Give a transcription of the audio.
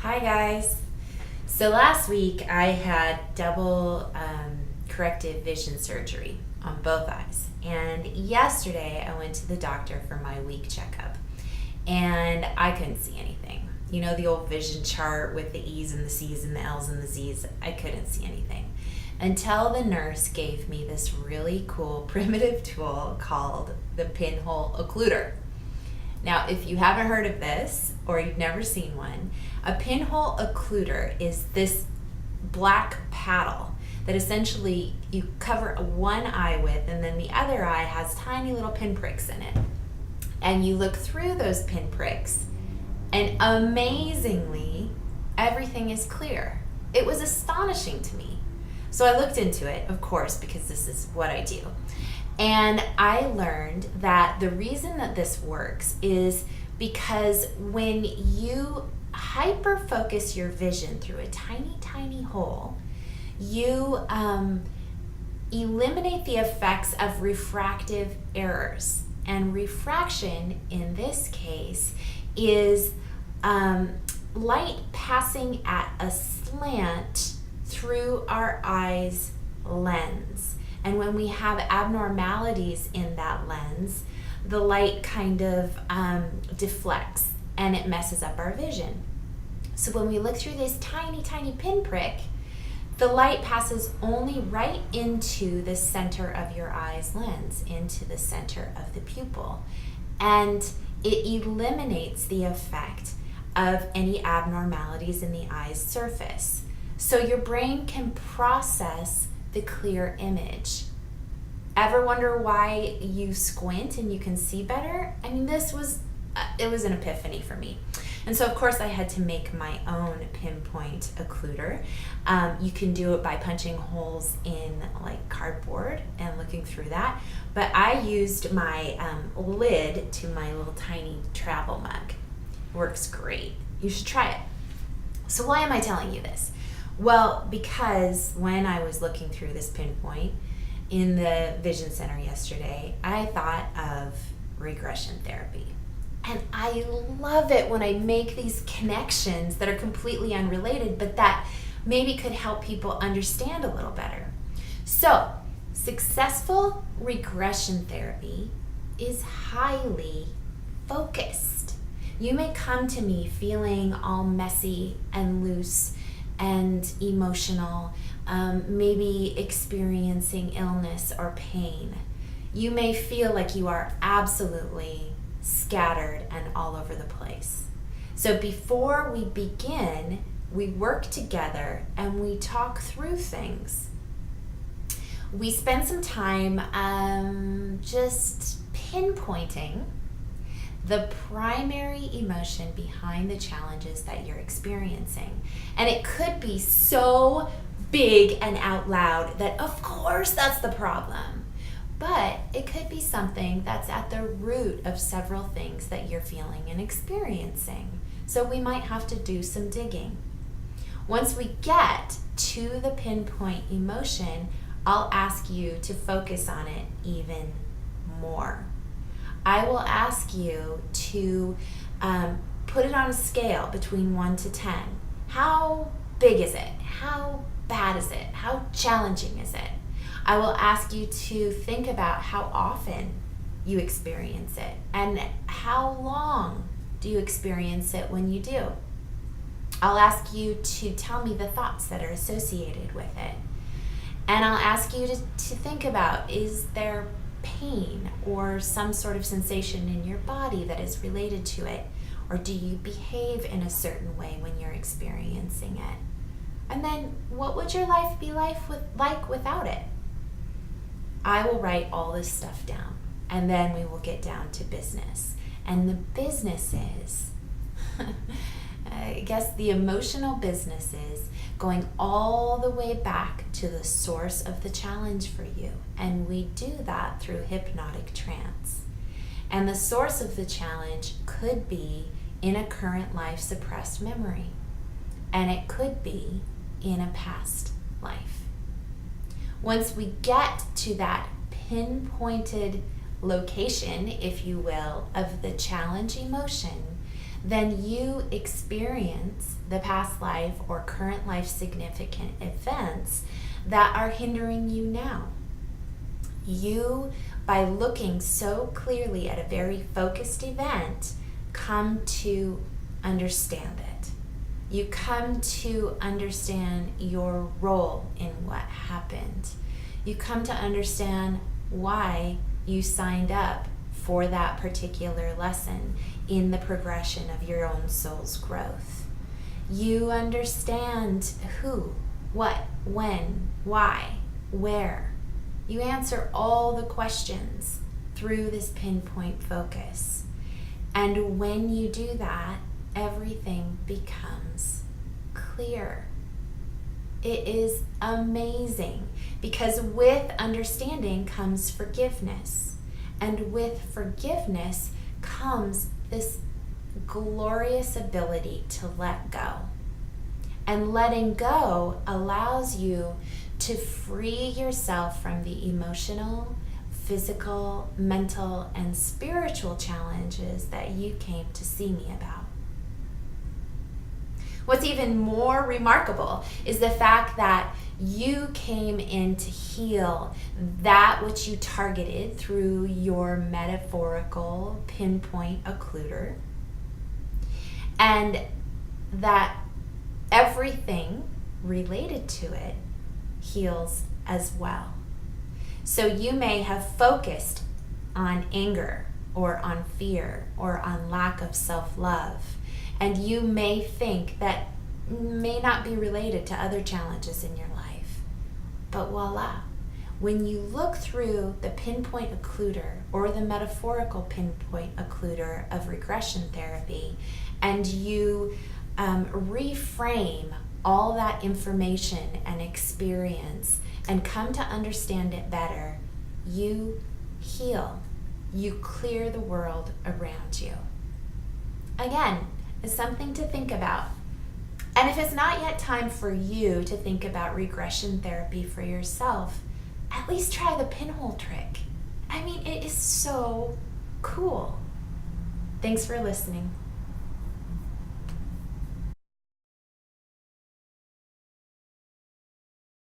Hi guys. So last week I had double corrective vision surgery on both eyes. And yesterday I went to the doctor for my week checkup. And I couldn't see anything. You know the old vision chart with the E's and the C's and the L's and the Z's? I couldn't see anything. Until the nurse gave me this really cool primitive tool called the Pinhole Occluder. Now, if you haven't heard of this or you've never seen one, a pinhole occluder is this black paddle that essentially you cover one eye with, and then the other eye has tiny little pinpricks in it. And you look through those pinpricks, and amazingly, everything is clear. It was astonishing to me. So I looked into it, of course, because this is what I do. And I learned that the reason that this works is because when you hyper focus your vision through a tiny, tiny hole, you eliminate the effects of refractive errors. And refraction in this case is light passing at a slant through our eye's lens. And when we have abnormalities in that lens, the light kind of deflects and it messes up our vision. So when we look through this tiny, tiny pinprick, the light passes only right into the center of your eye's lens, into the center of the pupil. And it eliminates the effect of any abnormalities in the eye's surface. So your brain can process the clear image. Ever wonder why you squint and you can see better? I mean, it was an epiphany for me. And so of course I had to make my own pinpoint occluder. You can do it by punching holes in like cardboard and looking through that. But I used my lid to my little tiny travel mug. Works great. You should try it. So why am I telling you this? Well, because when I was looking through this pinpoint in the vision center yesterday, I thought of regression therapy. And I love it when I make these connections that are completely unrelated, but that maybe could help people understand a little better. So, successful regression therapy is highly focused. You may come to me feeling all messy and loose and emotional, maybe experiencing illness or pain. You may feel like you are absolutely scattered and all over the place. So before we begin, we work together and we talk through things. We spend some time just pinpointing the primary emotion behind the challenges that you're experiencing. And it could be so big and out loud that of course that's the problem. But it could be something that's at the root of several things that you're feeling and experiencing. So we might have to do some digging. Once we get to the pinpoint emotion, I'll ask you to focus on it even more. I will ask you to put it on a scale between 1 to 10. How big is it? How bad is it? How challenging is it? I will ask you to think about how often you experience it and how long do you experience it when you do. I'll ask you to tell me the thoughts that are associated with it. And I'll ask you to think about, is there pain or some sort of sensation in your body that is related to it? Or do you behave in a certain way when you're experiencing it? And then what would your life be like without it? I will write all this stuff down and then we will get down to business. And the business is, I guess the emotional business is going all the way back to the source of the challenge for you. And we do that through hypnotic trance. And the source of the challenge could be in a current life suppressed memory. And it could be in a past life. Once we get to that pinpointed location, if you will, of the challenge emotion, then you experience the past life or current life significant events that are hindering you now. You, by looking so clearly at a very focused event, come to understand it. You come to understand your role in what happened. You come to understand why you signed up for that particular lesson in the progression of your own soul's growth. You understand who, what, when, why, where. You answer all the questions through this pinpoint focus. And when you do that, everything becomes clear. It is amazing because with understanding comes forgiveness. And with forgiveness comes this glorious ability to let go. And letting go allows you to free yourself from the emotional, physical, mental, and spiritual challenges that you came to see me about. What's even more remarkable is the fact that you came in to heal that which you targeted through your metaphorical pinpoint occluder, and that everything related to it heals as well. So you may have focused on anger or on fear or on lack of self-love, and you may think that may not be related to other challenges in your life. But voila, when you look through the pinpoint occluder or the metaphorical pinpoint occluder of regression therapy, and you reframe all that information and experience and come to understand it better, you heal. You clear the world around you. Again, it's something to think about. And if it's not yet time for you to think about regression therapy for yourself, at least try the pinhole trick. I mean, it is so cool. Thanks for listening.